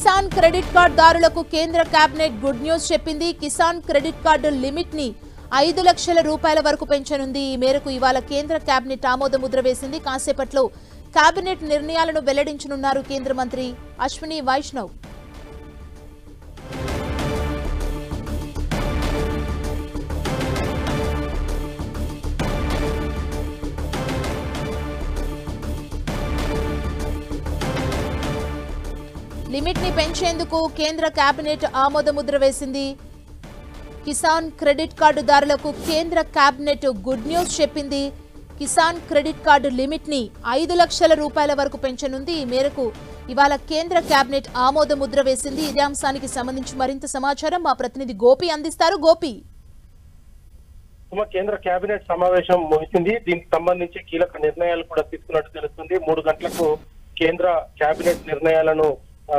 Kisan credit card దారులకు కేంద్ర cabinet good news చెప్పింది. కిసాన్ క్రెడిట్ కార్డు లిమిట్ ని 5 లక్షల రూపాయల వరకు పెంచనుంది. ఈ మేరకు ఇవాళ కేంద్ర కేబినెట్ ఆమోద ముద్ర వేసింది. కాసేపట్లో కేబినెట్ నిర్ణయాలను వెల్లడించనున్నారు కేంద్ర మంత్రి అశ్విని వైష్ణవ్. లిమిట్ ని పెంచేందుకు కేంద్ర కేబినెట్ ఆమోద ముద్ర వేసింది. కిసాన్ క్రెడిట్ కార్డు దారులకు కేంద్ర కేబినెట్ గుడ్ న్యూస్ చెప్పింది. కిసాన్ క్రెడిట్ కార్డు లిమిట్ ని 5 లక్షల రూపాయల వరకు పెంచనుంది. ఈ మేరకు ఇవాళ కేంద్ర కేబినెట్ ఆమోద ముద్ర వేసింది. ఇదే అంశానికి సంబంధించి మరింత సమాచారం మా ప్రతినిధి గోపి అందిస్తారు. గోపి, కేంద్ర కేబినెట్ సమావేశం ముగిసింది. దీనికి సంబంధించి కీలక నిర్ణయాలు కూడా తీసుకున్నట్టు తెలుస్తుంది. 3 గంటలకు కేంద్ర కేబినెట్ నిర్ణయాలను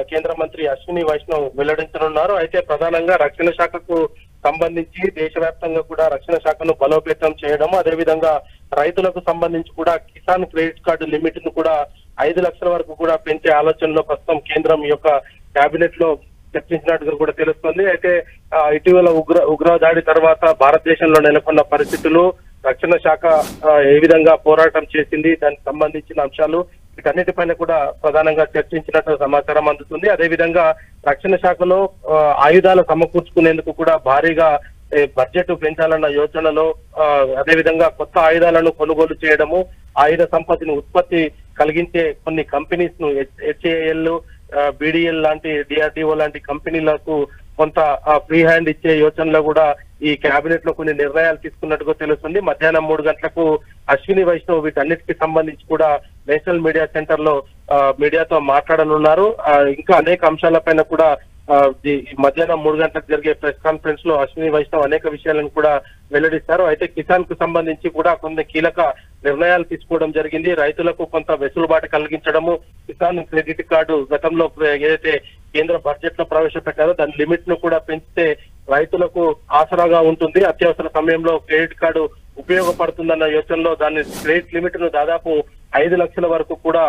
కేంద్ర మంత్రి అశ్విని వైష్ణవ్ వెల్లడించనున్నారు. అయితే ప్రధానంగా రక్షణ శాఖకు సంబంధించి దేశవ్యాప్తంగా కూడా రక్షణ శాఖను బలోపేతం చేయడం, అదేవిధంగా రైతులకు సంబంధించి కూడా కిసాన్ క్రెడిట్ కార్డు లిమిట్ ను కూడా 5 లక్షల వరకు కూడా పెంచే ఆలోచనలో ప్రస్తుతం కేంద్రం యొక్క కేబినెట్ లో చర్చించినట్టుగా కూడా తెలుస్తుంది. అయితే ఇటీవల ఉగ్ర దాడి తర్వాత భారతదేశంలో నెలకొన్న పరిస్థితులు, రక్షణ శాఖ ఏ విధంగా పోరాటం చేసింది, దానికి సంబంధించిన అంశాలు వీటన్నిటిపైన కూడా ప్రధానంగా చర్చించినట్టు సమాచారం అందుతుంది. అదేవిధంగా రక్షణ శాఖలో ఆయుధాలు సమకూర్చుకునేందుకు కూడా భారీగా బడ్జెట్ పెంచాలన్న యోచనలో, అదేవిధంగా కొత్త ఆయుధాలను కొనుగోలు చేయడము, ఆయుధ సంపత్తిని ఉత్పత్తి కలిగించే కొన్ని కంపెనీస్ ను హెచ్ఏఎల్, బిడిఎల్ లాంటి, డిఆర్డిఓ లాంటి కంపెనీలకు కొంత ఫ్రీ హ్యాండ్ ఇచ్చే యోచనలో కూడా ఈ కేబినెట్ లో కొన్ని నిర్ణయాలు తీసుకున్నట్టుగా తెలుస్తుంది. మధ్యాహ్నం 3 గంటలకు అశ్విని వైష్ణవ్ వీటన్నిటికి సంబంధించి కూడా నేషనల్ మీడియా సెంటర్ లో మీడియాతో మాట్లాడనున్నారు. ఇంకా అనేక అంశాలపైన కూడా మధ్యాహ్నం 3 గంటలకు జరిగే ప్రెస్ కాన్ఫరెన్స్ లో అశ్విని వైష్ణవ్ అనేక విషయాలను కూడా వెల్లడిస్తారు. అయితే కిసాన్ కు సంబంధించి కూడా కొన్ని కీలక నిర్ణయాలు తీసుకోవడం జరిగింది. రైతులకు కొంత వెసులుబాటు కలిగించడము, కిసాన్ క్రెడిట్ కార్డు గతంలో ఏదైతే కేంద్ర బడ్జెట్ లో ప్రవేశపెట్టారో దాని లిమిట్ ను కూడా పెంచితే రైతులకు ఆసరాగా ఉంటుంది. అత్యవసర సమయంలో క్రెడిట్ కార్డు ఉపయోగపడుతుందన్న యోచనలో దాని క్రెడిట్ లిమిట్ ను దాదాపు 5 లక్షల వరకు కూడా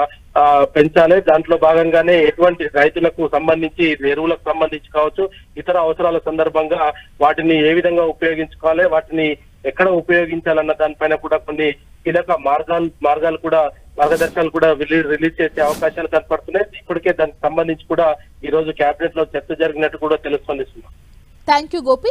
పెంచాలి. దాంట్లో భాగంగానే ఎటువంటి రైతులకు సంబంధించి, ఎరువులకు సంబంధించి కావచ్చు, ఇతర అవసరాల సందర్భంగా వాటిని ఏ విధంగా ఉపయోగించుకోవాలి, వాటిని ఎక్కడ ఉపయోగించాలన్న దానిపైన కూడా కొన్ని కీలక మార్గాలు కూడా, మార్గదర్శకాలు కూడా రిలీజ్ చేసే అవకాశాలు కనపడుతున్నాయి. ఇప్పటికే దానికి సంబంధించి కూడా ఈ రోజు కేబినెట్ లో చర్చ జరిగినట్టు కూడా తెలుస్తుంది. Thank you Gopi.